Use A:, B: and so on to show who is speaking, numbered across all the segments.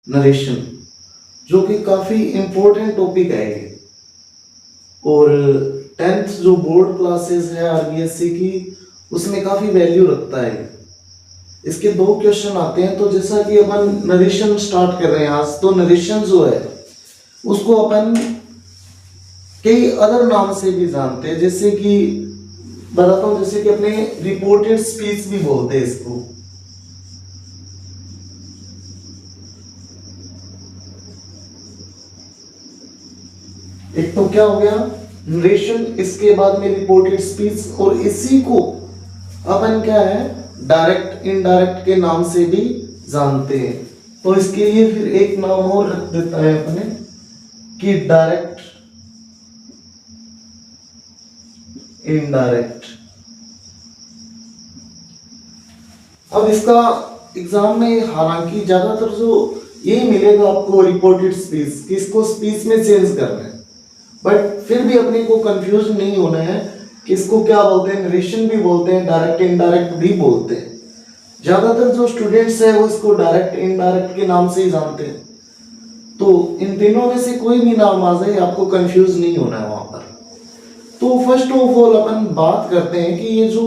A: Narration, जो कि काफ़ी इम्पोर्टेंट टॉपिक है ये। और 10th जो बोर्ड क्लासेस है आरबीएससी की, उसमें काफ़ी वैल्यू रखता है। इसके दो क्वेश्चन आते हैं। तो जैसा कि अपन नरेशन स्टार्ट कर रहे हैं आज, तो नरेशन जो है उसको अपन कई अदर नाम से भी जानते हैं। जैसे कि बताता हूँ, जैसे कि अपने रिपोर्टेड स्पीच भी बोलते हैं इसको। एक तो क्या हो गया नरेशन, इसके बाद में रिपोर्टेड स्पीच, और इसी को अपन क्या है डायरेक्ट इनडायरेक्ट के नाम से भी जानते हैं। तो इसके लिए फिर एक नाम और रख देता है अपने कि डायरेक्ट इनडायरेक्ट। अब इसका एग्जाम में हालांकि ज्यादातर जो यही मिलेगा आपको रिपोर्टेड स्पीच, किसको स्पीच में चेंज करना है, बट फिर भी अपने को कंफ्यूज नहीं होना है कि इसको क्या बोलते हैं। नरेशन भी बोलते हैं, डायरेक्ट इनडायरेक्ट भी बोलते हैं। ज्यादातर जो स्टूडेंट्स है वो इसको डायरेक्ट इनडायरेक्ट के नाम से ही जानते हैं। तो इन तीनों में से कोई भी नाम आ जाए, आपको कंफ्यूज नहीं होना है वहां पर। तो फर्स्ट ऑफ ऑल अपन बात करते हैं कि ये जो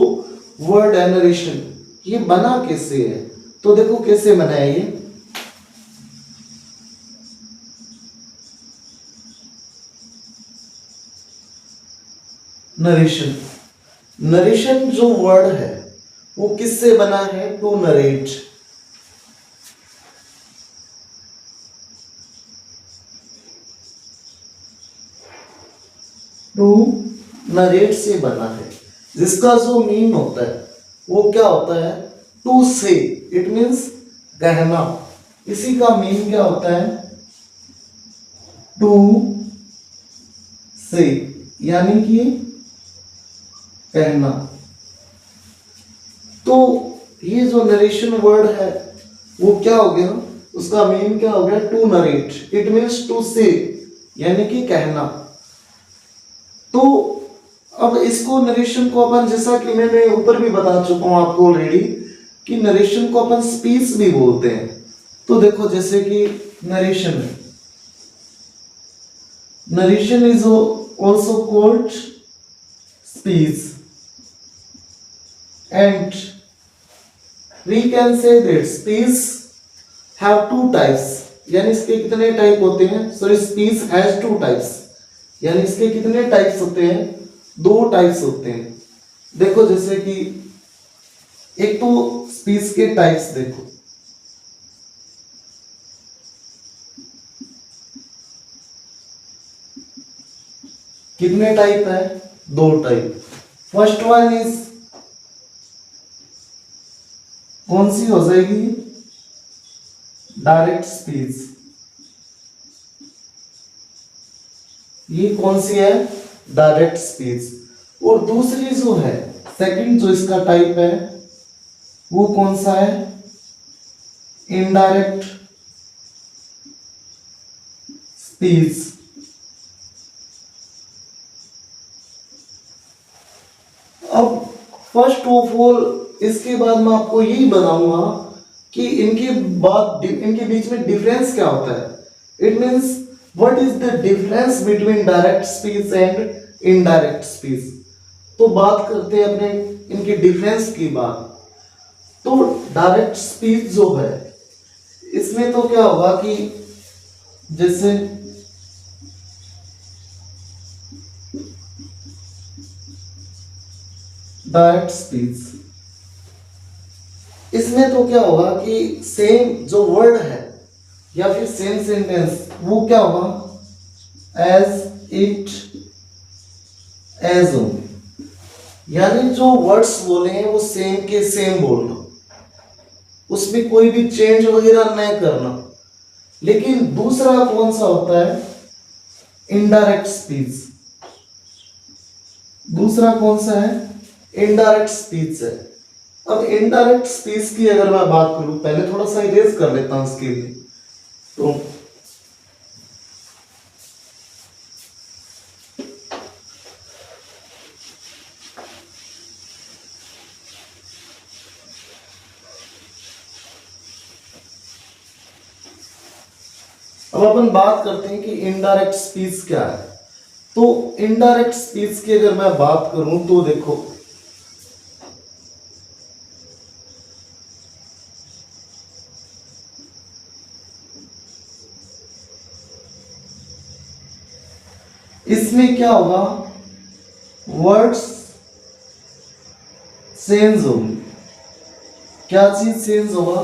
A: वर्ड है नरेशन, ये बना कैसे है। तो देखो कैसे बना है ये। नरेशन, नरेशन जो वर्ड है वो किससे बना है, टू नरेट। टू नरेट से बना है, जिसका जो मीन होता है वो क्या होता है, टू से। इट मीन्स कहना। इसी का मीन क्या होता है, टू से, यानी कि कहना। तो ये जो नरेशन वर्ड है वो क्या हो गया, उसका मीन क्या हो गया, to narrate. It means to say, यानी कि कहना। तो अब इसको नरेशन को अपन, जैसा कि मैंने ऊपर भी बता चुका हूं आपको ऑलरेडी, कि नरेशन को अपन स्पीच भी बोलते हैं। तो देखो जैसे कि नरेशन है, narration is also called speech, and we can say that speech have two types. यानी इसके कितने टाइप होते हैं, sorry speech has two types, यानी इसके कितने टाइप्स होते हैं, दो टाइप्स होते हैं। देखो जैसे कि एक तो स्पीच के टाइप्स देखो, कितने टाइप है, दो टाइप। फर्स्ट वन इज, कौन सी हो जाएगी, डायरेक्ट स्पीच। ये कौन सी है, डायरेक्ट स्पीच। और दूसरी जो है, सेकंड जो इसका टाइप है वो कौन सा है, इनडायरेक्ट स्पीच। अब फर्स्ट ऑफ ऑल इसके बाद मैं आपको यही बताऊंगा कि इनके बीच में डिफरेंस क्या होता है। It means what is the difference between direct speech and indirect speech. तो बात करते हैं अपने इनके डिफरेंस की बात। तो डायरेक्ट स्पीच जो है, इसमें तो क्या होगा कि जैसे डायरेक्ट स्पीच, इसमें तो क्या होगा कि सेम जो वर्ड है या फिर सेम सेंटेंस, वो क्या होगा, एज इट एज, यानी जो वर्ड्स बोले हैं वो सेम के सेम बोलना, उसमें कोई भी चेंज वगैरह नहीं करना। लेकिन दूसरा कौन सा होता है, इनडायरेक्ट स्पीच। दूसरा कौन सा है, इनडायरेक्ट स्पीच है। अब इनडायरेक्ट स्पीच की अगर मैं बात करूं, पहले थोड़ा सा इरेज कर लेता हूं इसके लिए। तो अब अपन बात करते हैं कि इनडायरेक्ट स्पीच क्या है। तो इनडायरेक्ट स्पीच की अगर मैं बात करूं तो देखो, इसमें क्या होगा, वर्ड्स चेंज होंगे। क्या चीज चेंज होगा,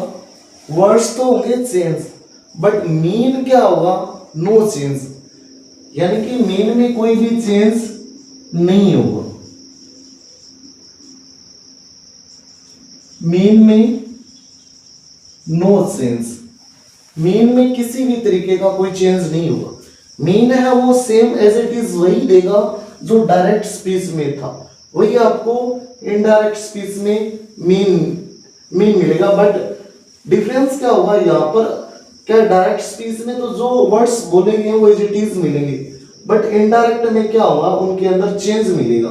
A: वर्ड्स तो होंगे चेंज, बट मीन क्या होगा, नो चेंज, यानी कि मीन में कोई भी चेंज नहीं होगा। मीन में नो चेंज, मीन में किसी भी तरीके का कोई चेंज नहीं होगा। मीन है वो सेम एज इट इज वही देगा जो डायरेक्ट स्पीच में था, वही आपको इनडायरेक्ट स्पीच में मीन मिलेगा। बट डिफरेंस क्या होगा यहाँ पर, क्या डायरेक्ट स्पीच में तो जो वर्ड्स बोलेंगे वो एज इट इज मिलेंगे, बट इनडायरेक्ट में क्या होगा, उनके अंदर चेंज मिलेगा।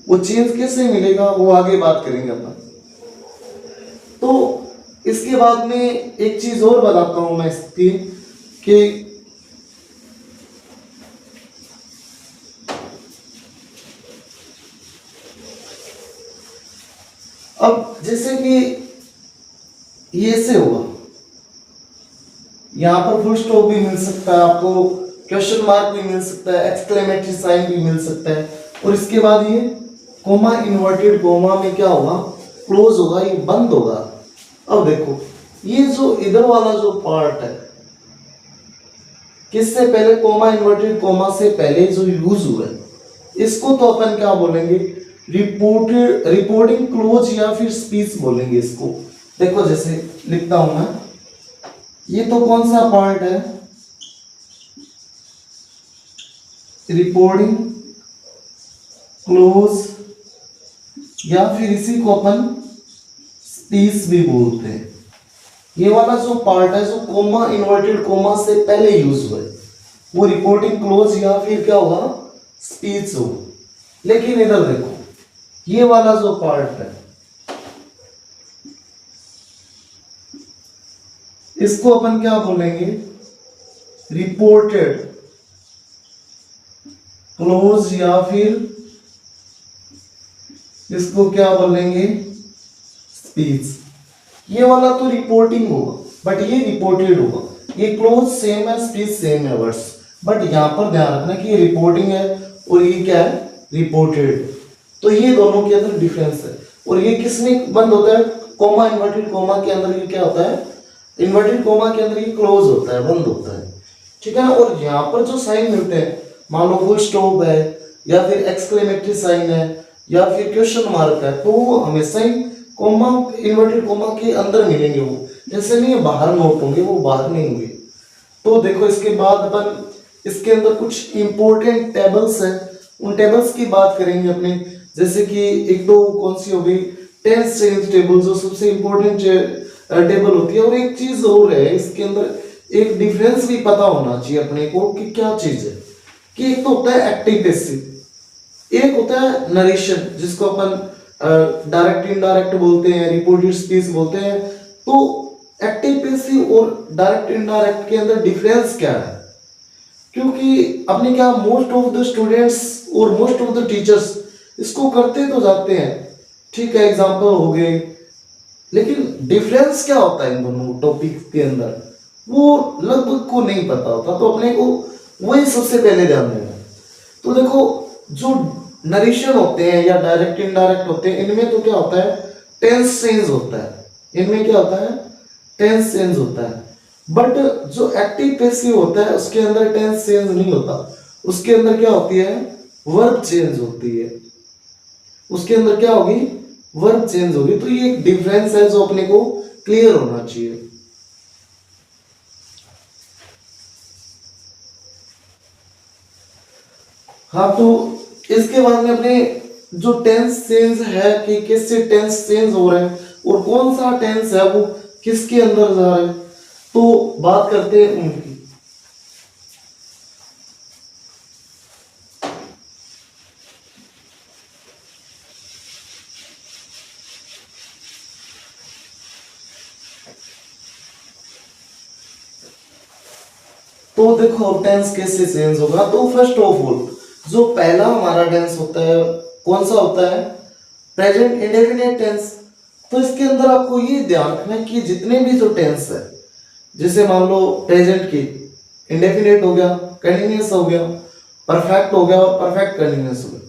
A: वो चेंज कैसे मिलेगा वो आगे बात करेंगे अपन। तो इसके बाद में एक चीज और बताता हूं मैं इसकी, कि अब जैसे कि ये से होगा, यहां पर फुल स्टॉप भी मिल सकता है आपको, क्वेश्चन मार्क भी मिल सकता है, एक्सक्लेमेटरी साइन भी मिल सकता है, और इसके बाद ये कोमा, इन्वर्टेड कोमा में क्या होगा, क्लोज होगा, ये बंद होगा। अब देखो, ये जो इधर वाला जो पार्ट है, किससे पहले, कोमा इन्वर्टेड कोमा से पहले जो यूज हुआ है, इसको तो अपन क्या बोलेंगे, रिपोर्टिंग क्लोज या फिर स्पीच बोलेंगे इसको। देखो जैसे लिखता हूं मैं, ये तो कौन सा पार्ट है, रिपोर्टिंग क्लोज, या फिर इसी को अपन स्पीच भी बोलते हैं। ये वाला जो पार्ट है, जो कोमा इन्वर्टेड कोमा से पहले यूज हुआ है, वो रिपोर्टिंग क्लोज या फिर क्या होगा, स्पीच हो। लेकिन इधर देखो, ये वाला जो पार्ट है, इसको अपन क्या बोलेंगे, रिपोर्टेड क्लोज, या फिर इसको क्या बोलेंगे, स्पीच। ये वाला तो रिपोर्टिंग होगा, बट ये रिपोर्टेड होगा। ये क्लोज सेम है, स्पीच सेम है वर्ड्स, बट यहां पर ध्यान रखना कि ये रिपोर्टिंग है और ये क्या है, रिपोर्टेड। तो ये दोनों के अंदर डिफरेंस है। और ये किसमें बंद होता है, कोमा इन्वर्टेड कोमा के अंदर ये क्या होता है, इन्वर्टेड कोमा के अंदर ये क्लोज होता है, बंद होता है, ठीक है ना। और यहाँ पर जो साइन मिलते हैं, मान लो फुल स्टॉप है, या फिर एक्सक्लेमेटरी साइन है, या फिर क्वेश्चन मार्क है, तो वो हमेशा ही कोमा, इन्वर्टेड कोमा के अंदर मिलेंगे। वो जैसे नहीं बाहर नोट होंगे, वो बाहर नहीं होंगे। तो देखो इसके बाद अपन इसके अंदर कुछ इंपॉर्टेंट टेबल्स हैं, उन टेबल्स की बात करेंगे अपने। जैसे कि एक तो कौन सी हो गई, टेंस चेंज टेबल, जो सबसे इंपॉर्टेंट टेबल होती है। और एक चीज और है इसके अंदर, एक डिफरेंस भी पता होना चाहिए अपने को कि क्या चीज है, कि एक तो होता है एक्टिव पैसिव, एक होता है नरेशन, जिसको अपन डायरेक्ट इनडायरेक्ट बोलते हैं, रिपोर्टेड स्पीच बोलते हैं। तो एक्टिव पैसिव और डायरेक्ट इनडायरेक्ट के अंदर डिफरेंस क्या है, क्योंकि अपने क्या, मोस्ट ऑफ द स्टूडेंट्स और मोस्ट ऑफ द टीचर्स इसको करते तो जाते हैं, ठीक है, एग्जाम्पल हो गए, लेकिन डिफरेंस क्या होता है इन दोनों टॉपिक के अंदर, वो लगभग को नहीं पता होता। तो अपने को वही सबसे पहले ध्यान देना। तो देखो, जो नरेशन होते हैं या डायरेक्ट इनडायरेक्ट होते हैं, इनमें तो क्या होता है, टेंस चेंज होता है। इनमें क्या होता है, टेंस चेंज होता है। बट जो एक्टिव पैसिव होता है, उसके अंदर टेंस चेंज नहीं होता, उसके अंदर क्या होती है, वर्ब चेंज होती है। उसके अंदर क्या होगी, वर्ब चेंज होगी। तो ये एक डिफरेंस है जो अपने को क्लियर होना चाहिए। हाँ, तो इसके बाद में अपने जो टेंस चेंज है, कि किससे टेंस चेंज हो रहा है और कौन सा टेंस है वो किसके अंदर जा रहा है, तो बात करते हैं उनकी। तो देखो टेंस कैसे चेंज होगा। तो फर्स्ट ऑफ ऑल जो पहला हमारा टेंस होता है कौन सा होता है, प्रेजेंट इंडेफिनिट टेंस। तो इसके अंदर आपको ये ध्यान रखना है कि जितने भी जो टेंस है, जैसे मान लो प्रेजेंट की इंडेफिनिट हो गया, कंटिन्यूअस हो गया, परफेक्ट हो गया और परफेक्ट कंटिन्यूअस हो गया,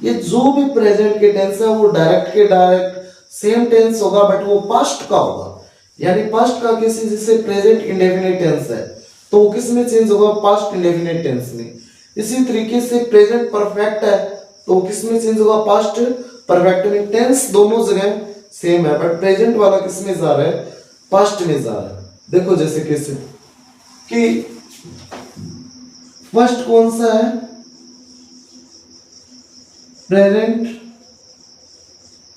A: ये जो भी प्रेजेंट के टेंस है वो डायरेक्ट के डायरेक्ट सेम टेंस होगा, बट वो पास्ट का होगा। यानी पास्ट का किसी जैसे प्रेजेंट इंडेफिनिट टेंस है तो वो किस में चेंज होगा, पास्ट इंडेफिनिट टेंस में। इसी तरीके से प्रेजेंट परफेक्ट है तो किस में चेंज होगा, पास्ट परफेक्ट में। टेंस दोनों जगह सेम है बट प्रेजेंट वाला किस में जा रहा है, पास्ट में जा रहा है। देखो जैसे कैसे कि फर्स्ट कौन सा है, प्रेजेंट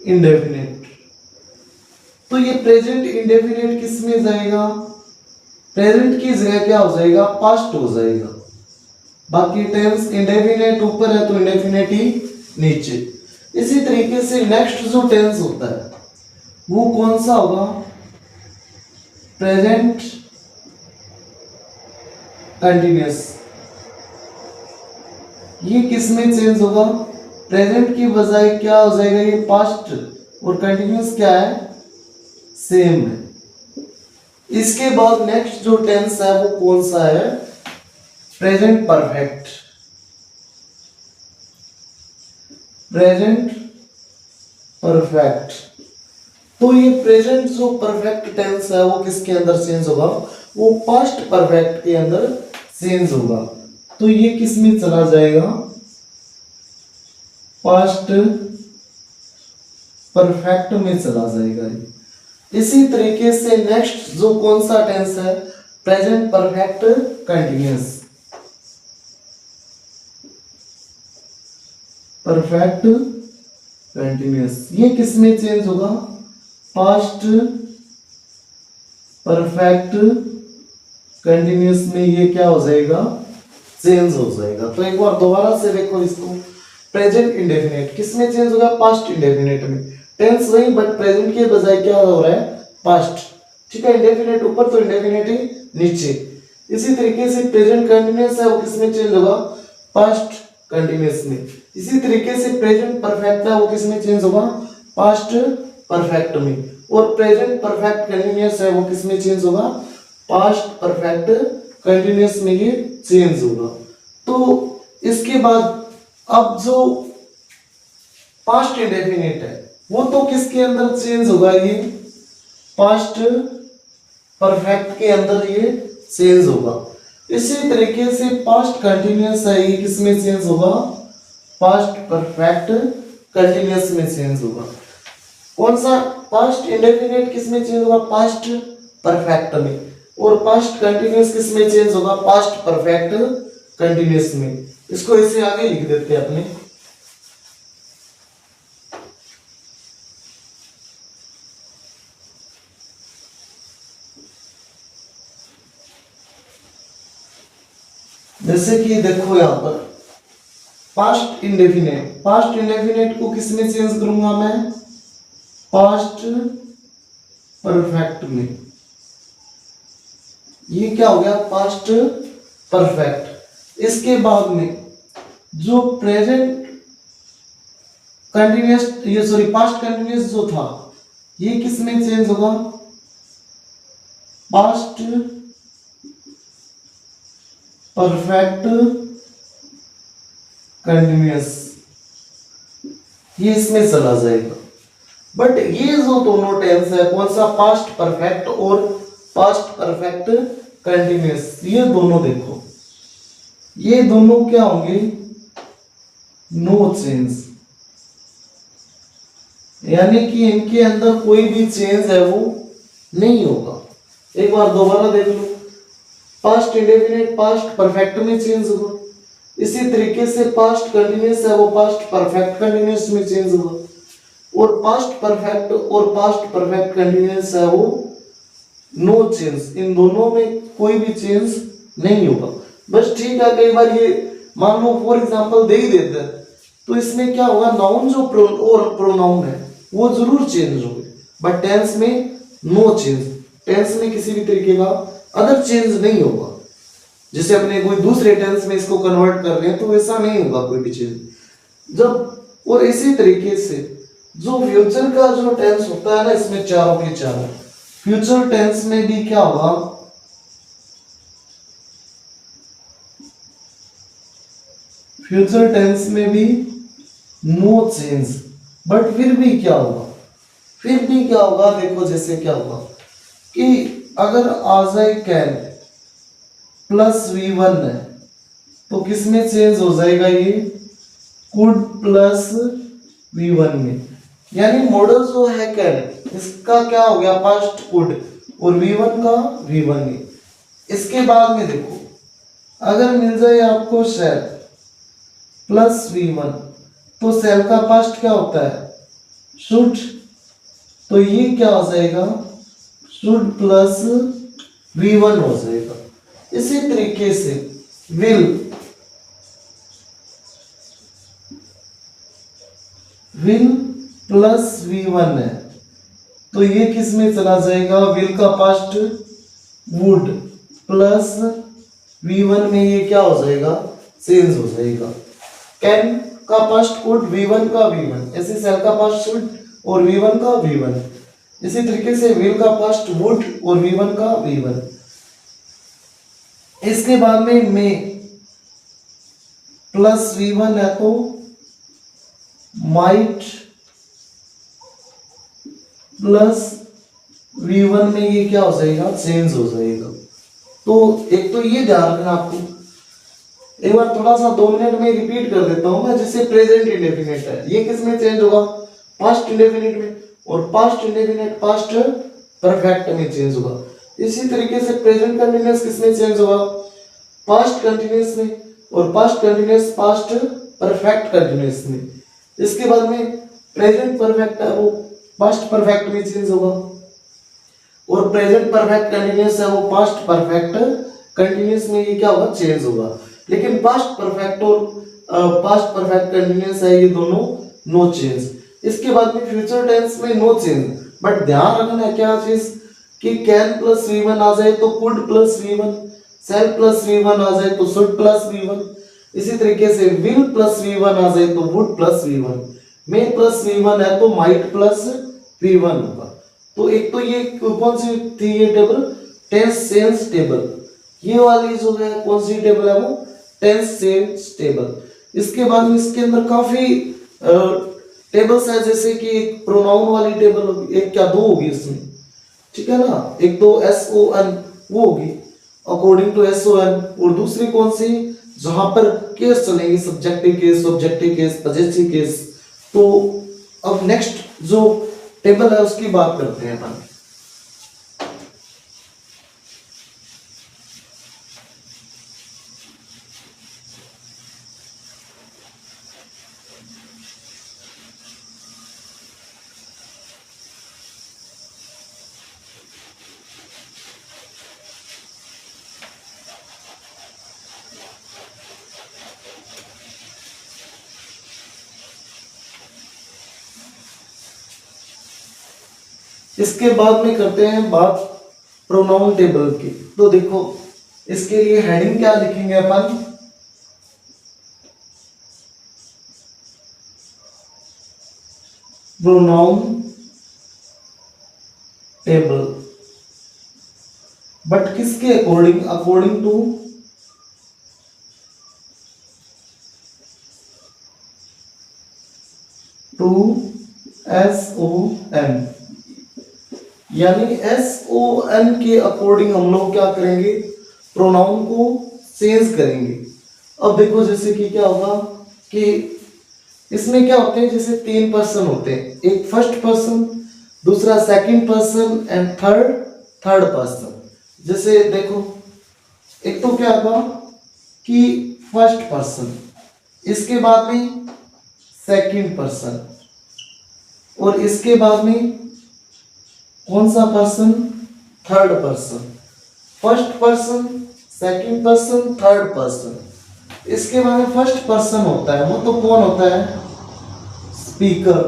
A: इंडेफिनिट। तो ये प्रेजेंट इंडेफिनिट किस में जाएगा, प्रेजेंट की जगह क्या हो जाएगा, पास्ट हो जाएगा। बाकी टेंस इंडेफिनिट ऊपर है तो इंडेफिनिट ही नीचे। इसी तरीके से नेक्स्ट जो टेंस होता है वो कौन सा होगा, प्रेजेंट कंटिन्यूअस। ये किस में चेंज होगा, प्रेजेंट की बजाय क्या हो जाएगा, ये पास्ट, और कंटिन्यूअस क्या है, सेम है। इसके बाद नेक्स्ट जो टेंस है वो कौन सा है, प्रेजेंट परफेक्ट। Present perfect. तो ये प्रेजेंट जो परफेक्ट टेंस है वो किसके अंदर चेंज होगा, वो पास्ट परफेक्ट के अंदर चेंज होगा। तो ये किस में चला जाएगा, पास्ट परफेक्ट में चला जाएगा। इसी तरीके से नेक्स्ट जो कौन सा टेंस है, present perfect continuous. Perfect continuous ये किस में चेंज होगा, पास्ट परफेक्ट कंटिन्यूअस में ये क्या हो जाएगा, चेंज हो जाएगा। तो एक बार दोबारा से देखो इसको, प्रेजेंट इंडेफिनिट किस में चेंज होगा, पास्ट इंडेफिनिट में। टेंस वही बट प्रेजेंट के बजाय क्या हो रहा है, पास्ट। ठीक है, इंडेफिनिट ऊपर तो इंडेफिनिट नीचे। इसी तरीके से प्रेजेंट कंटिन्यूअस है वो किस में चेंज होगा, पास्ट कंटिन्यूअस में। इसी तरीके से प्रेजेंट परफेक्ट है वो किस में चेंज होगा, पास्ट परफेक्ट में। और प्रेजेंट परफेक्ट कंटिन्यूअस है वो किस में चेंज होगा, पास्ट परफेक्ट कंटिन्यूअस में ये चेंज होगा। तो इसके बाद अब जो पास्ट इंडेफिनिट है वो तो किसके अंदर चेंज होगा, ये पास्ट परफेक्ट के अंदर ये चेंज होगा। इसी तरीके से पास्ट कंटिन्यूअस है ये किस में चेंज होगा, पास्ट परफेक्ट कंटिन्यूअस में चेंज होगा। कौन सा, पास्ट इंडेफिनिट किस में चेंज होगा, पास्ट परफेक्ट में। और पास्ट कंटिन्यूअस किस में चेंज होगा, पास्ट परफेक्ट कंटिन्यूअस में। इसको इसे आगे लिख देते हैं अपने, जैसे कि देखो यहां पर पास्ट इंडेफिनिट, पास्ट इंडेफिनिट को किस में चेंज करूंगा मैं, पास्ट परफेक्ट में। ये क्या हो गया, पास्ट परफेक्ट। इसके बाद में जो प्रेजेंट कंटिन्यूअस, ये सॉरी पास्ट कंटिन्यूअस जो था ये किस में चेंज होगा, पास्ट परफेक्ट कंटिन्यूअस, ये इसमें चला जाएगा। बट ये जो दोनों टेंस है कौन सा, पास्ट परफेक्ट और पास्ट परफेक्ट कंटिन्यूअस, ये दोनों देखो ये दोनों क्या होंगे, नो चेंज। यानी कि इनके अंदर कोई भी चेंज है वो नहीं होगा। एक बार दोबारा देख लो, पास्ट इंडेफिनिट पास्ट परफेक्ट में चेंज होगा। इसी तरीके से पास्ट कंटिन्यूअस है वो पास्ट परफेक्ट कंटिन्यूअस में चेंज होगा। और पास्ट परफेक्ट और पास्ट परफेक्ट कंटिन्यूअस है वो नो चेंज, इन दोनों में कोई भी चेंज नहीं होगा। बस ठीक है, कई बार ये मान लो फॉर एग्जांपल दे ही देते हैं तो इसमें क्या होगा, नाउन जो और प्रोनाउन है वो जरूर चेंज होंगे, बट टेंस में नो चेंज। टेंस में किसी भी तरीके का अदर चेंज नहीं होगा। जैसे अपने कोई दूसरे टेंस में इसको कन्वर्ट कर रहे हैं तो वैसा नहीं होगा कोई भी चीज जब। और इसी तरीके से जो फ्यूचर का जो टेंस होता है ना, इसमें चारों के चारों फ्यूचर टेंस में भी क्या होगा, फ्यूचर टेंस में भी नो चेंज। बट फिर भी क्या होगा, फिर भी क्या होगा, देखो जैसे क्या होगा कि अगर आ जाए कैन प्लस V1 है तो किस में चेंज हो जाएगा, ये कुड प्लस V1 में। यानी मॉडल जो है कैन, इसका क्या हो गया पास्ट कुड और V1 का V1 में। इसके बाद में देखो अगर मिल जाए आपको शेल प्लस V1 तो सेल का पास्ट क्या होता है शुड, तो ये क्या हो जाएगा शुड प्लस V1 हो जाएगा। इसी तरीके से विल प्लस V1 है तो ये किस में चला जाएगा, विल का पास्ट वुड प्लस V1 में ये क्या हो जाएगा चेंज हो जाएगा। कैन का पास्ट कुड V1 का V1, ऐसे सेल का पास्ट शुड और V1 का V1। इसी तरीके से विल का पास्ट वुड और V1 का V1। इसके बाद में मे प्लस V1 है तो माइट प्लस V1 में ये क्या हो जाएगा चेंज हो जाएगा। तो एक तो ये ध्यान रखना आपको, एक बार थोड़ा सा 2 मिनट में रिपीट कर देता हूं मैं। जैसे प्रेजेंट इंडेफिनिट है, ये किस में चेंज होगा पास्ट इंडेफिनिट में, और पास्ट इंडेफिनिट पास्ट परफेक्ट में चेंज होगा। इसी तरीके से प्रेजेंट कंटीन्यूअस किस में चेंज होगा पास्ट कंटीन्यूअस में, और past continuous past perfect continuous में। इसके बाद में प्रेजेंट परफेक्ट है वो पास्ट परफेक्ट में चेंज होगा, और प्रेजेंट परफेक्ट कंटीन्यूअस है वो पास्ट परफेक्ट कंटीन्यूअस में ये क्या होगा चेंज होगा। लेकिन पास्ट परफेक्ट और पास्ट परफेक्ट कंटीन्यूअस है ये दोनों नो चेंज। इसके बाद में फ्यूचर टेंस में नो चेंज, बट ध्यान रखना है क्या चीज कि कैन प्लस V1 आ जाए तो could plus V1, shall plus V1 आ जाए तो शुड प्लस V1। इसी तरीके से विल प्लस V1 आ जाए तो would plus V1, may plus V1 है तो माइट प्लस V1 होगा। तो एक तो ये कौन सी थी ये टेबल टेंस चेंज टेबल, ये वाली जो है कौन सी टेबल है वो टेंस चेंज टेबल। इसके बाद में इसके अंदर काफी टेबल्स है, जैसे कि एक प्रोनाउन वाली टेबल होगी, एक क्या दो होगी इसमें, ठीक है ना। एक तो SON वो होगी अकॉर्डिंग टू SON, और दूसरी कौन सी जहां पर केस चलेंगे subjective case objective case possessive case. तो अब नेक्स्ट जो टेबल है उसकी बात करते हैं अपन। इसके बाद में करते हैं बात प्रोनाउन टेबल की। तो देखो इसके लिए हेडिंग क्या लिखेंगे अपन, प्रोनाउन टेबल, बट किसके अकॉर्डिंग, अकॉर्डिंग टू SON, यानी SON के अकॉर्डिंग हम लोग क्या करेंगे प्रोनाउन को चेंज करेंगे। अब देखो जैसे कि क्या होगा कि इसमें क्या होते हैं, जैसे 3 पर्सन होते हैं, एक फर्स्ट पर्सन, दूसरा second person and third person. जैसे देखो एक तो क्या होगा कि फर्स्ट पर्सन, इसके बाद में सेकंड पर्सन, और इसके बाद में कौन सा person third person. First person second person third person. इसके बाद में फर्स्ट पर्सन होता है वो तो कौन होता है स्पीकर,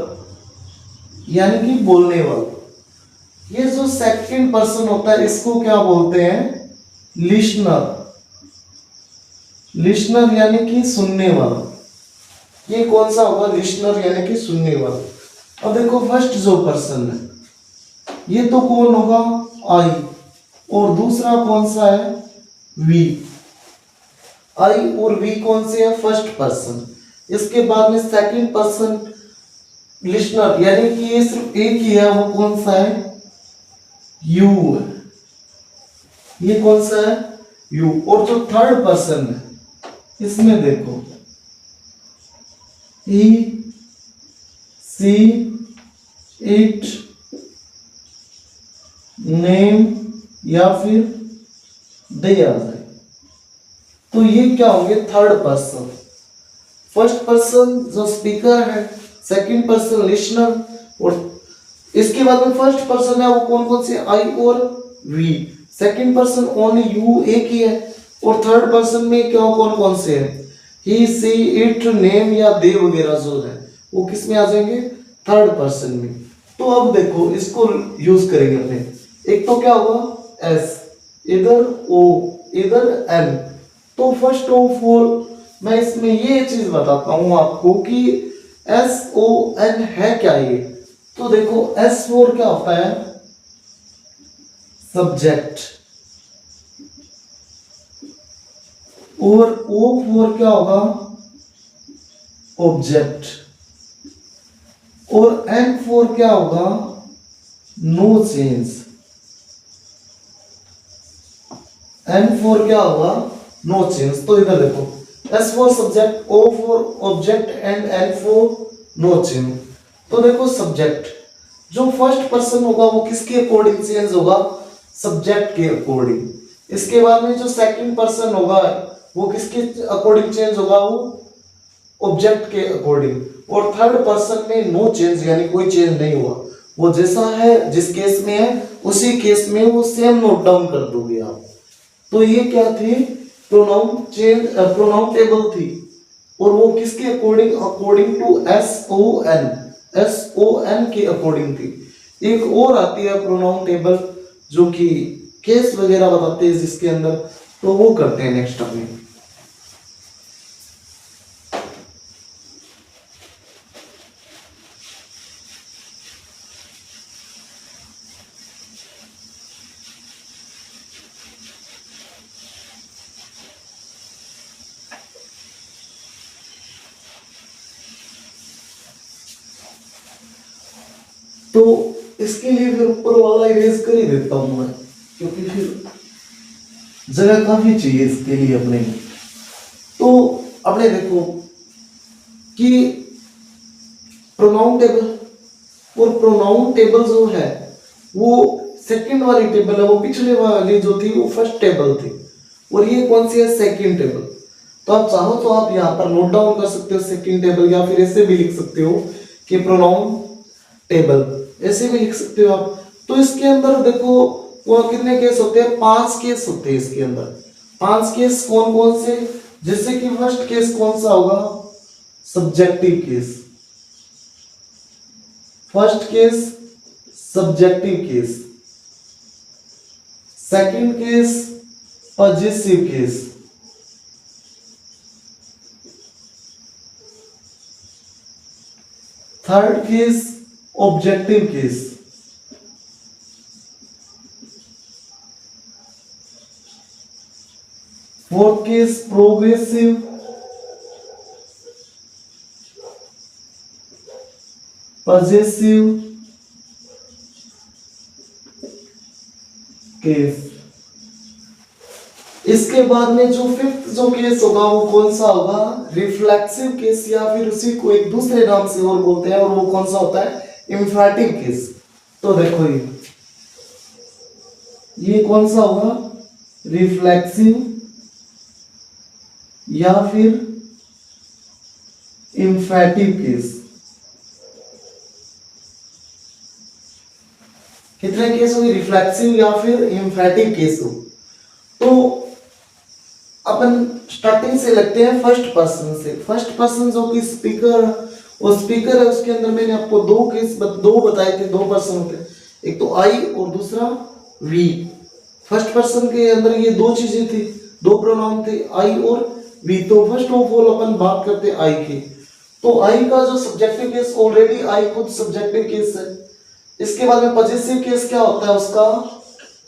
A: यानी कि बोलने वाला। ये जो सेकंड पर्सन होता है इसको क्या बोलते हैं लिसनर, लिसनर यानी कि सुनने वाला। ये कौन सा होगा? लिसनर यानी कि सुनने वाला। अब देखो फर्स्ट जो पर्सन है ये तो कौन होगा? आई। और दूसरा कौन सा है? वी। आई और वी कौन से है? First person. इसके बाद में सेकंड पर्सन लिसनर यानी कि ये सिर्फ एक ही है, वो कौन सा है? यू है। ये कौन सा है? यू। और जो थर्ड पर्सन है इसमें देखो ही, सी, इट, नेम या फिर दे आ जाए तो ये क्या होंगे? Third person. फर्स्ट पर्सन जो स्पीकर है, सेकंड पर्सन लिसनर, और इसके बाद में फर्स्ट पर्सन है वो कौन कौन से? आई और we. Second person only you एक ही है। और थर्ड पर्सन में क्या कौन कौन से है? ही, सी, इट, नेम या दे वगैरह जो है वो किस में आ जाएंगे? थर्ड पर्सन में। तो अब देखो इसको यूज करेंगे अपने। एक तो क्या होगा? एस, इधर ओ, इधर एन। तो फर्स्ट ऑफ ऑल मैं इसमें ये चीज बताता हूं आपको कि एस ओ एन है क्या ये। तो देखो एस फोर क्या होता है? सब्जेक्ट। और ओ फोर क्या होगा? ऑब्जेक्ट। और एन फोर क्या होगा? No change. एन फोर क्या होगा? No change. तो इधर देखो S four subject, O four object and N four no change. तो देखो सब्जेक्ट जो फर्स्ट पर्सन होगा वो किसके अकॉर्डिंग चेंज होगा? सब्जेक्ट के अकॉर्डिंग। इसके बाद में जो सेकंड पर्सन होगा वो किसके अकॉर्डिंग चेंज होगा? वो ऑब्जेक्ट के अकॉर्डिंग। और थर्ड पर्सन में नो चेंज यानी कोई चेंज नहीं हुआ, वो जैसा है जिस केस में है उसी केस में वो सेम नोट डाउन कर दोगे आप। तो ये क्या थी? प्रोनाउन चेंज, प्रोनाउन टेबल थी। और वो किसके according? According to S O N, S O N के अकॉर्डिंग थी। एक और आती है प्रोनाउन टेबल जो कि केस वगैरह बताते हैं जिसके अंदर, तो वो करते हैं नेक्स्ट टाइम। तो इसके लिए फिर ऊपर वाला इरेज कर ही देता हूं मैं, क्योंकि फिर जगह काफी चाहिए इसके लिए अपने। तो अपने देखो कि प्रोनाउन टेबल, और प्रोनाउन टेबल जो है वो सेकंड वाली टेबल है, वो पिछले वाली जो थी वो फर्स्ट टेबल थी, और ये कौन सी है? Second table. तो आप चाहो तो आप यहाँ पर नोट डाउन कर सकते हो सेकंड टेबल, या फिर ऐसे भी लिख सकते हो कि प्रोनाउन टेबल, ऐसे भी लिख सकते हो आप। तो इसके अंदर देखो वो कितने केस होते हैं? 5 केस होते हैं इसके अंदर। 5 केस कौन कौन से? जैसे कि फर्स्ट केस कौन सा होगा? Subjective case. First case subjective case. Second case possessive case. Third case objective case. Fourth case progressive. Possessive case. इसके बाद में जो फिफ्थ जो केस होगा वो कौन सा होगा? रिफ्लेक्सिव केस, या फिर उसी को एक दूसरे नाम से और बोलते हैं, और वो कौन सा होता है? एम्फैटिक केस। तो देखो ये कौन सा होगा? रिफ्लेक्सिव या फिर एम्फैटिक केस। कितने केस हुए? रिफ्लेक्सिव या फिर एम्फैटिक केस हो। तो अपन स्टार्टिंग से लगते हैं फर्स्ट पर्सन से। फर्स्ट पर्सन जो कि स्पीकर, और स्पीकर है उसके अंदर मैंने आपको दो बताए थे, 2 पर्सन होते हैं, एक तो आई और दूसरा वी। फर्स्ट पर्सन के अंदर ये 2 चीजें थी, 2 प्रोनाउन थे, आई और वी। तो फर्स्ट ऑफ ऑल अपन बात करते हैं आई की। तो आई का जो सब्जेक्टिव केस, ऑलरेडी आई खुद सब्जेक्टिव केस है। इसके बाद में पजेसिव केस क्या होता है उसका,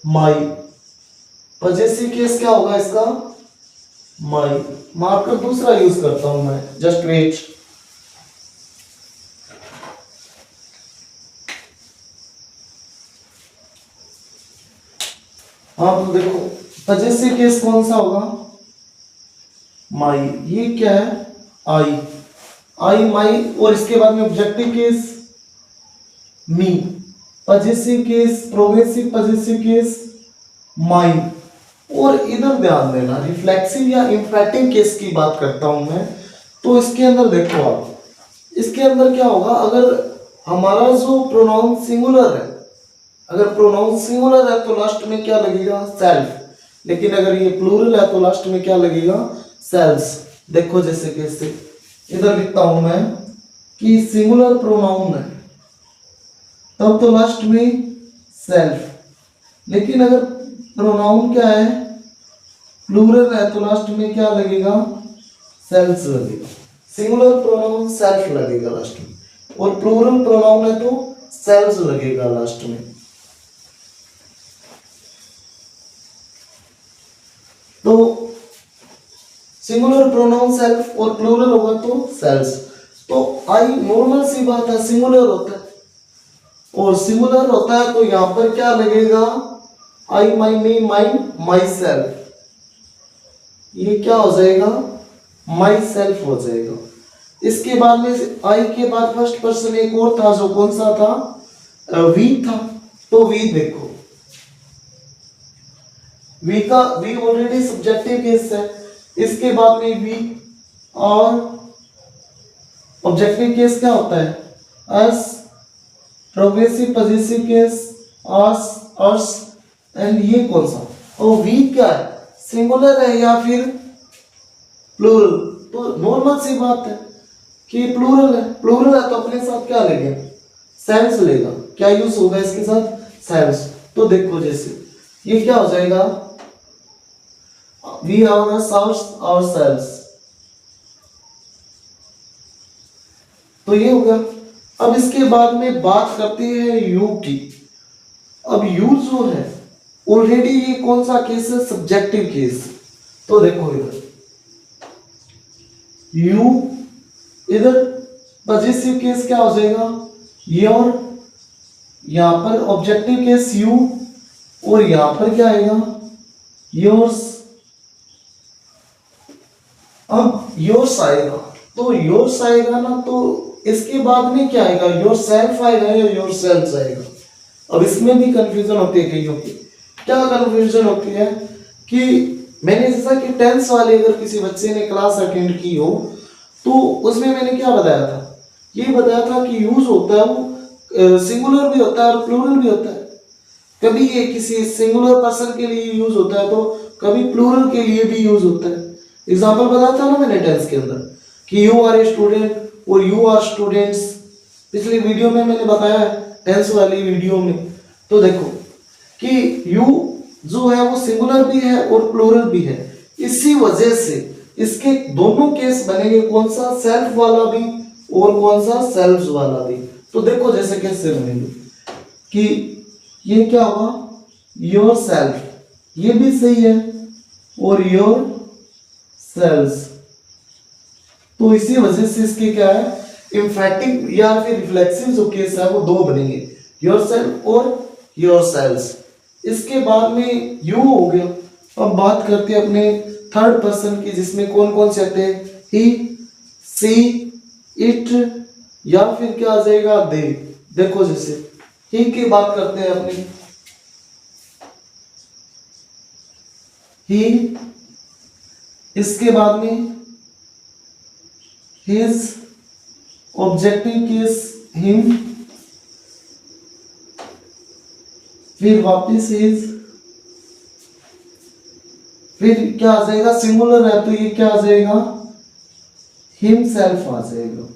A: माई। पजेसिव केस क्या होगा इसका, माई। मार्कर दूसरा यूज करता हूं मैं, जस्ट वेट। हाँ तो देखो पजेसिव केस कौन सा होगा, माई। ये क्या है, आई। आई माई। और इसके बाद में objective case me. Possessive case, progressive possessive case my. और इधर ध्यान देना, रिफ्लेक्सिव या इंफेटिव केस की बात करता हूं मैं। तो इसके अंदर देखो आप, इसके अंदर क्या होगा, अगर हमारा जो प्रोनाउन सिंगुलर है, अगर प्रोनाउन सिंगुलर है तो लास्ट में क्या लगेगा, सेल्फ। लेकिन अगर ये प्लूरल है तो लास्ट में क्या लगेगा, सेल्स। देखो जैसे कैसे इधर लिखता हूं मैं कि सिंगुलर प्रोनाउन है तब तो लास्ट में सेल्फ। लेकिन अगर प्रोनाउन क्या है, प्लूरल है तो लास्ट में क्या लगेगा, सेल्स लगेगा। सिंगुलर प्रोनाउन सेल्फ लगेगा लास्ट में, और प्लूरल प्रोनाउन है तो सेल्स लगेगा लास्ट में। तो सिंगुलर प्रोनाउन सेल्फ और प्लूरल होगा तो सेल्स। तो आई नॉर्मल सी बात है, सिंगुलर होता है, और सिंगुलर होता है तो यहां पर क्या लगेगा, आई my me mine my self. ये क्या हो जाएगा, माई सेल्फ हो जाएगा। इसके बाद में आई के बाद फर्स्ट पर्सन एक और था, जो कौन सा था, वी था। तो वी देखो, वी का, वी ऑलरेडी सब्जेक्टिव केस है। इसके बाद में वी और ऑब्जेक्टिव केस क्या होता है, us. Progressive possessive case us, ours. And ये कौन सा, और वी क्या है, सिंगुलर है या फिर प्लूरल। तो नॉर्मल सी बात है कि प्लूरल है। प्लूरल है तो अपने साथ क्या लेगा, सेल्स लेगा। क्या यूज होगा इसके साथ, सेल्स। तो देखो जैसे ये क्या हो जाएगा, वी आर आवर सेल्स। तो ये होगा। अब इसके बाद में बात करते हैं यू की। अब यू जो है ऑलरेडी ये कौन सा केस है, सब्जेक्टिव केस। तो देखो इधर यू, इधर पजेसिव केस क्या हो जाएगा, योर। यहां पर ऑब्जेक्टिव केस यू, और यहां पर क्या आएगा, योर्स। अब योर्स आएगा, तो योर्स आएगा ना, तो इसके बाद में क्या आएगा, योर सेल्फ आएगा या योर सेल्स आएगा। अब इसमें भी कंफ्यूजन होती है कईयों की। क्या कंफ्यूजन होती है कि मैंने जैसा कि टेंस वाले अगर किसी बच्चे ने क्लास अटेंड की हो तो उसमें मैंने क्या बताया था, ये बताया था कि यूज होता है वो सिंगुलर भी होता है और प्लूरल भी होता है। कभी ये किसी सिंगुलर पर्सन के लिए यूज होता है तो कभी प्लूरल के लिए भी यूज होता है। एग्जाम्पल बताया था ना मैंने टेंस के अंदर कि यू आर ए स्टूडेंट और यू आर स्टूडेंट्स। पिछली वीडियो में मैंने बताया है, टेंस वाली वीडियो में। तो देखो कि यू जो है वो सिंगुलर भी है और प्लूरल भी है। इसी वजह से इसके दोनों केस बनेंगे, कौन सा, सेल्फ वाला भी और कौन सा, सेल्फ्स वाला भी। तो देखो जैसे कैसे बनेंगे कि ये क्या होगा, योर सेल्फ, ये भी सही है, और योर सेल्स। तो इसी वजह से इसके क्या है, इंफेटिव या फिर रिफ्लेक्सिव जो केस है वो दो बनेंगे, योर सेल्फ और योर सेल्स। इसके बाद में यू हो गया। अब बात करते हैं अपने थर्ड पर्सन की, जिसमें कौन कौन से आते हैं, ही, सी, इट या फिर क्या आ जाएगा, दे। देखो जैसे ही की बात करते हैं अपनी, ही, इसके बाद में हिज, ऑब्जेक्टिव केस हिम, फिर वापिस हिज, फिर क्या आ जाएगा, सिंगुलर है तो ये क्या आ जाएगा, हिमसेल्फ आ जाएगा।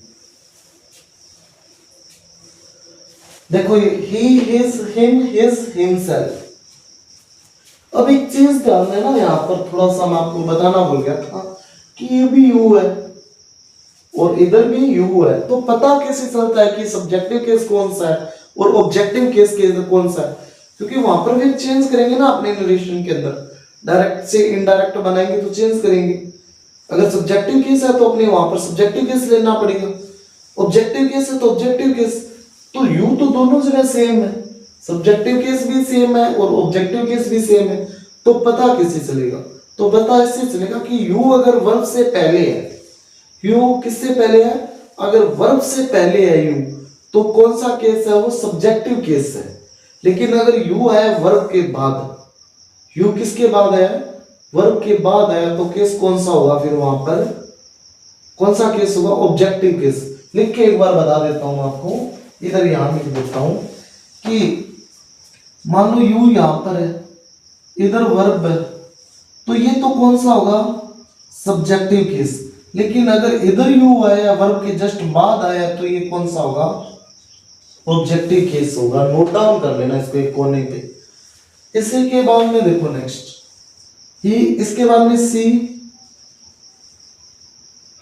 A: देखो ये ही, हिज, हिम, हिज, हिमसेल्फ। अब एक चीज ध्यान देना, यहाँ पर थोड़ा सा मैं आपको बताना भूल गया था कि ये भी यू है और इधर भी यू है, तो पता कैसे चलता है कि सब्जेक्टिव केस कौन सा है और ऑब्जेक्टिव केस कौन सा है? क्योंकि वहां पर फिर चेंज करेंगे ना अपने नरेशन के अंदर, डायरेक्ट से इनडायरेक्ट बनाएंगे तो चेंज करेंगे। अगर सब्जेक्टिव केस है तो अपने वहां पर सब्जेक्टिव केस लेना पड़ेगा, ऑब्जेक्टिव केस है तो ऑब्जेक्टिव केस। तो यू तो दोनों जगह सेम है, सब्जेक्टिव केस भी सेम है और ऑब्जेक्टिव केस भी सेम है, तो पता कैसे चलेगा? तो पता इससे चलेगा कि यू अगर वर्ब से पहले है, यू किससे पहले है? अगर वर्ब से पहले है यू, तो कौन सा केस है? वो सब्जेक्टिव केस है। लेकिन अगर यू है वर्ब के बाद, यू किसके बाद है? वर्ब के बाद है, तो केस कौन सा होगा फिर वहां पर? कौन सा केस होगा? Objective case. लिख के एक बार बता देता हूं आपको, इधर यहां लिख देता हूं कि मान लो यू यहां पर है, इधर वर्ब है, तो ये तो कौन सा होगा? Subjective case. लेकिन अगर इधर यू आया वर्ब के जस्ट बाद आया तो ये कौन सा होगा? ऑब्जेक्टिव केस होगा। नोट डाउन कर लेना इसको एक कोने पे। इसी के बाद में देखो नेक्स्ट ही, इसके बाद में she,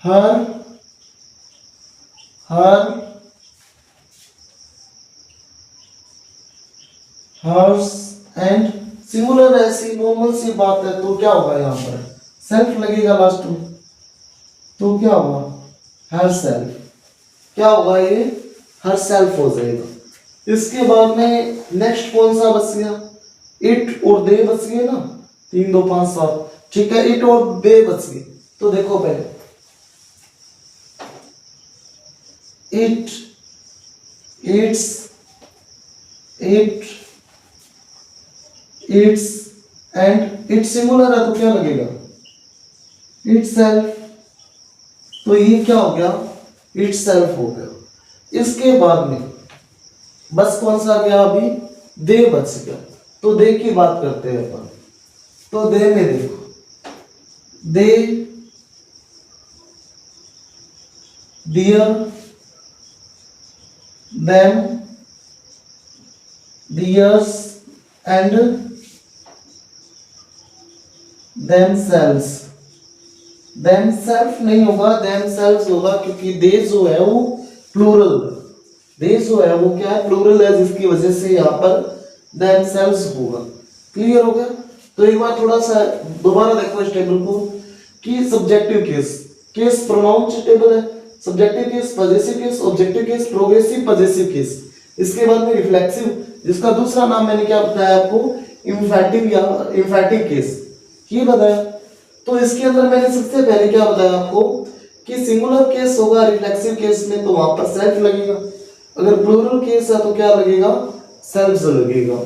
A: her, hers and singular ऐसी नॉर्मल सी बात है, तो क्या होगा? यहां पर सेल्फ लगेगा लास्ट में, तो क्या होगा? Her self. क्या होगा? ये हर सेल्फ हो जाएगा। इसके बाद में नेक्स्ट कौन सा बच गया? इट और दे बच गए ना, 3 2 5 7, ठीक है, इट और दे बच गए। तो देखो पहले it, it's, it, it's and it singular है तो क्या लगेगा? It self. तो ये क्या हो गया? इट सेल्फ हो गया। इसके बाद में बस कौन सा गया? अभी दे बच गया। तो दे की बात करते हैं अपन। तो दे में देखो, they, their, them, theirs and themselves। themself नहीं होगा, themselves होगा, क्योंकि दे जो है वो प्लूरल, दे जो है वो क्या है? प्लूरल है, जिसकी वजह से यहाँ पर themselves होगा। क्लियर हो गया? तो एक बार थोड़ा सा दोबारा देखो इस टेबल को कि subjective case, case pronoun table है, subjective case, possessive case, objective case, progressive, possessive case. इसके बाद में रिफ्लेक्सिव, जिसका दूसरा नाम मैंने क्या बताया आपको? इम्फैटिव या इम्फैटिक केस, ये बताया। तो इसके अंदर मैंने सबसे पहले क्या बताया आपको कि सिंगुलर केस होगा रिफ्लेक्सिव केस में, तो वहां पर सेल्फ लगेगा। अगर प्लूरल केस है तो क्या लगेगा? सेल्फ लगेगा।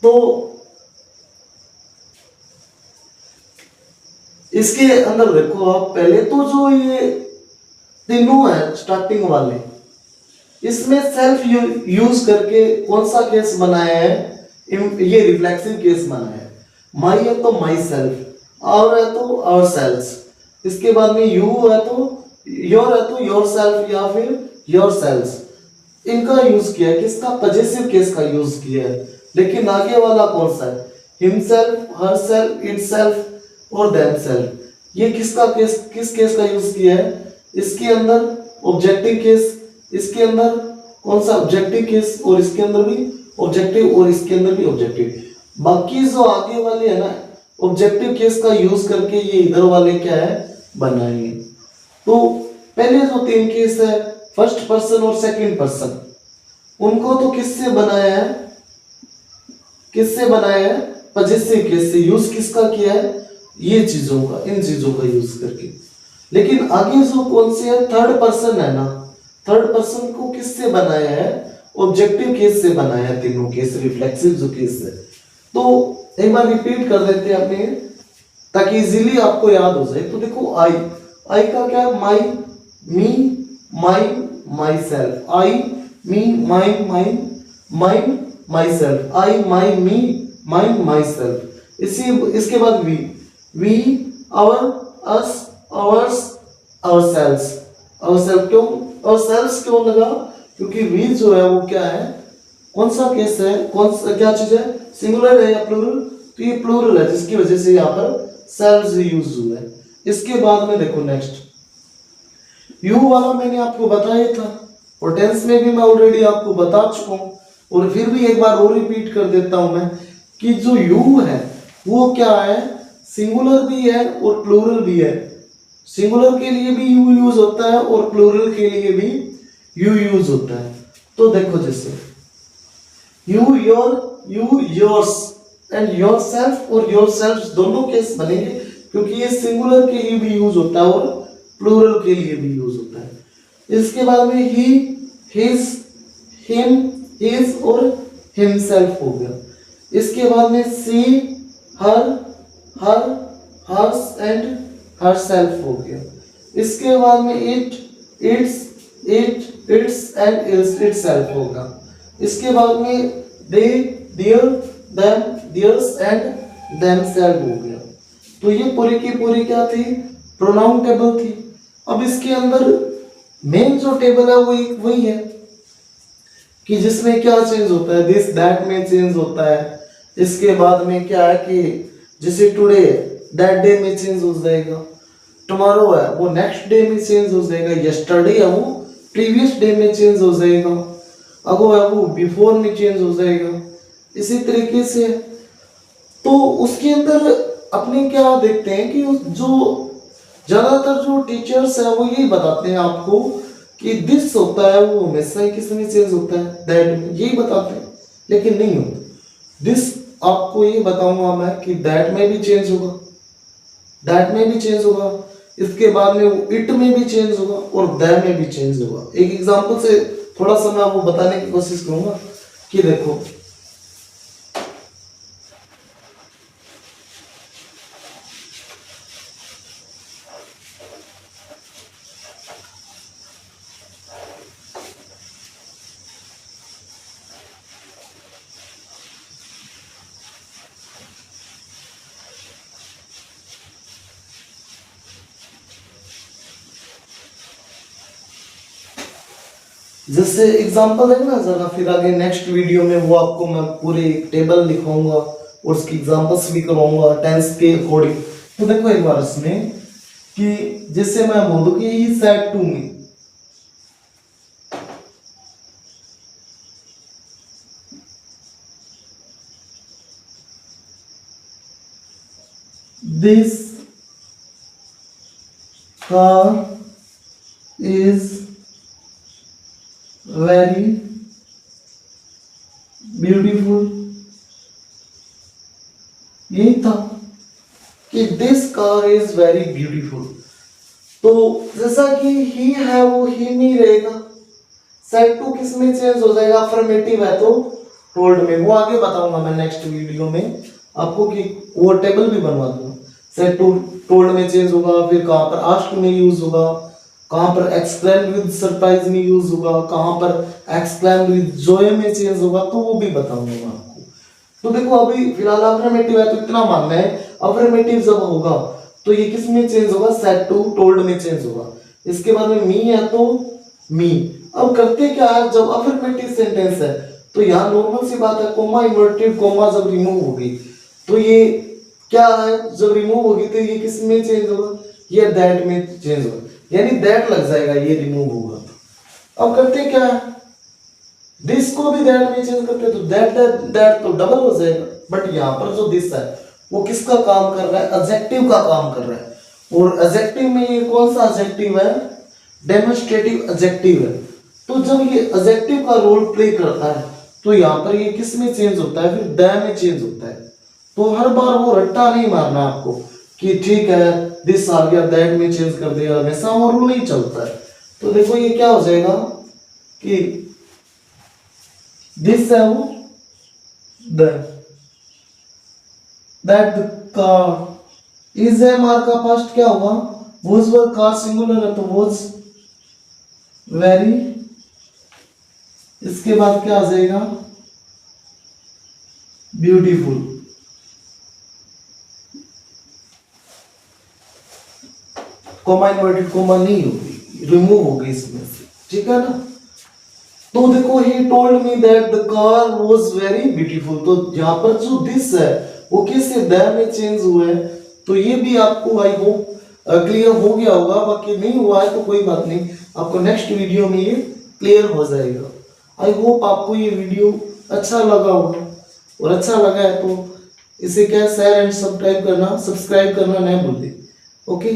A: तो इसके अंदर देखो आप, पहले तो जो ये तीनों है स्टार्टिंग वाले, इसमें सेल्फ यूज करके कौन सा केस बनाया है? ये रिफ्लेक्सिव केस बनाया है। माई है तो माई सेल्फ, और है तो आवर सेल्फ, इसके बाद में यू है तो योर है तो योर सेल्फ या फिर योर सेल्फ, इनका यूज किया है। किसका? पजेसिव केस का यूज किया है। लेकिन आगे वाला कौन सा है? हिमसेल्फ, हरसेल्फ, इटसेल्फ और देमसेल्फ, ये किसका केस, किस केस का यूज किया है? इसके अंदर ऑब्जेक्टिव केस, इसके अंदर कौन सा? ऑब्जेक्टिव केस, और इसके अंदर भी ऑब्जेक्टिव और इसके अंदर भी ऑब्जेक्टिव। बाकी जो आगे वाले है ना, ऑब्जेक्टिव केस का यूज करके ये इधर वाले क्या है? बनाएंगे। तो पहले जो 3 केस है, फर्स्ट पर्सन और सेकंड पर्सन, उनको तो किससे बनाया है? किससे बनाया है? पजेसिव केस से। यूज किसका किया है? ये चीजों का, इन चीजों का यूज करके। लेकिन आगे जो कौन से है? थर्ड पर्सन है ना, थर्ड पर्सन को किससे बनाया है? ऑब्जेक्टिव केस से बनाया है। तीनों केस रिफ्लेक्सिव जो केस है। तो एक बार रिपीट कर देते हैं अपने, ताकि इजीली आपको याद हो जाए। तो देखो आई, आई का क्या? My, me, mine, myself. I, me, mine, mine, mine, myself. I, my, me, mine, myself. इसके बाद we, we, our, us, ours, ourselves. Ourself क्यों? आवर सेल्स क्यों लगा? क्योंकि वी जो है वो क्या है? कौन सा केस है? कौन सा क्या चीज है? सिंगुलर है या प्लूरल? तो ये प्लूरल है, जिसकी वजह से यहाँ पर सेल्स यूज हुआ है। इसके बाद में देखो नेक्स्ट यू वाला मैंने आपको बताया था और टेंस में भी मैं ऑलरेडी आपको बता चुका हूं और फिर भी एक बार और रिपीट कर देता हूं मैं कि जो यू है वो क्या है, सिंगुलर भी है और प्लूरल भी है। सिंगुलर के लिए भी यू यूज होता है और प्लूरल के लिए भी यू यूज होता है। तो देखो जैसे यू योर्स एंड योरसेल्फ और योरसेल्फ दोनों केस बनेंगे क्योंकि ये सिंगुलर के लिए भी यूज होता है और प्लूरल के लिए भी यूज होता है। इसके बाद में ही, हिज, हिम, हिज और हिमसेल्फ हो गया। इसके बाद में she, her, her, hers and herself हो गया। इसके बाद में it, its, its and itself होगा। इसके बाद में they, their, them, theirs and themselves हो गया। तो ये पूरी की पूरी क्या थी, प्रोनाउन टेबल थी। अब इसके अंदर मेन जो टेबल है वो वही है कि जिसमें क्या चेंज होता है, दिस दैट में चेंज होता है। इसके बाद में क्या है कि जैसे टुडे दैट डे में चेंज हो जाएगा, टुमारो है वो नेक्स्ट डे में चेंज हो जाएगा, यस्टरडे है वो प्रीवियस डे में चेंज हो जाएगा, अगो है वो बिफोर में चेंज हो जाएगा। इसी तरीके से तो उसके अंदर अपने क्या देखते हैं कि जो ज्यादातर जो टीचर्स है वो यही बताते हैं आपको कि दिस होता है वो हमेशा ही किस में चेंज होता है, दैट में, यही बताते हैं। लेकिन नहीं होता। दिस आपको ये बताऊंगा मैं कि दैट में भी चेंज होगा, दैट में भी चेंज होगा, इसके बाद में वो इट में भी चेंज होगा और दै में भी चेंज होगा। एक एग्जांपल से थोड़ा सा मैं वो बताने की कोशिश करूंगा कि देखो जैसे एग्जांपल है ना, जरा फिर आगे नेक्स्ट वीडियो में वो आपको मैं पूरे टेबल लिखाऊंगा और उसकी एग्जांपल्स भी करवाऊंगा टेंस के अकॉर्डिंग। तो देखो एक बार इसमें कि जैसे मैं बोल दूं कि he said to me, this car is very beautiful. यही था कि this car is very beautiful. तो जैसा कि ही है वो ही में रहेगा, सेड टू किस में चेंज हो जाएगा, अफर्मेटिव है तो टोल्ड में। वो आगे बताऊंगा मैं नेक्स्ट वीडियो में आपको कि वो टेबल भी बनवा दूंगा। सेड टू टोल्ड में चेंज होगा, फिर कहां पर आस्क्ड में यूज होगा, कहां पर एक्सक्लेम्ड विद सरप्राइज में यूज होगा, कहां पर एक्सक्लेम्ड विद जॉय में चेंज होगा, तो वो भी बताऊंगा मैं आपको। तो देखो अभी फिलहाल अफर्मेटिव है तो इतना मानना है, अफर्मेटिव जब होगा तो ये किस में चेंज होगा, सेड टू टोल्ड में चेंज होगा। इसके बाद में मी है तो मी। अब करते क्या है, जब अफर्मेटिव सेंटेंस है तो यहाँ नॉर्मल सी बात है, कोमा इन्वर्टेड कोमा जब रिमूव होगी तो ये क्या है, जब रिमूव होगी तो ये किस में चेंज होगा, ये दैट में चेंज होगा, यानी दैट लग जाएगा, ये रिमूव होगा। अब करते क्या है, दिस को भी दैट में चेंज करते तो दैट दैट तो डबल हो जाएगा। बट यहाँ पर जो दिस है वो किसका काम कर रहा है, एडजेक्टिव का काम कर रहा है। और एडजेक्टिव में ये कौन सा एडजेक्टिव है, डेमोन्स्ट्रेटिव एडजेक्टिव है। तो जब ये एडजेक्टिव का रोल प्ले करता है तो यहाँ पर ये किस में चेंज होता है, फिर दै में चेंज होता है। तो हर बार वो रट्टा नहीं मारना आपको कि ठीक है दिस आ गया दैट में चेंज कर दिया, हमेशा वो रूल नहीं चलता है। तो देखो ये क्या हो जाएगा कि दिस है वो दैट कार इज है, मार का पास्ट क्या होगा, वॉज वर, कार सिंगुलर है तो वॉज वेरी। इसके बाद क्या आ जाएगा, ब्यूटीफुल। कोमा इन्वर्टेड कोमा नहीं होगी, रिमूव होगी इसमें से, ठीक है ना। तो देखो he told me that the car was very beautiful. तो यहाँ पर जो दिस है वो किससे दैट में चेंज हुआ है। तो ये भी आपको आई होप क्लियर हो गया होगा, बाकी नहीं हुआ है तो कोई बात नहीं, आपको नेक्स्ट वीडियो में ये क्लियर हो जाएगा। आई होप आपको ये वीडियो अच्छा लगा होगा, और अच्छा लगा है तो इसे क्या शेयर एंड सब्सक्राइब करना ना भूलें। ओके।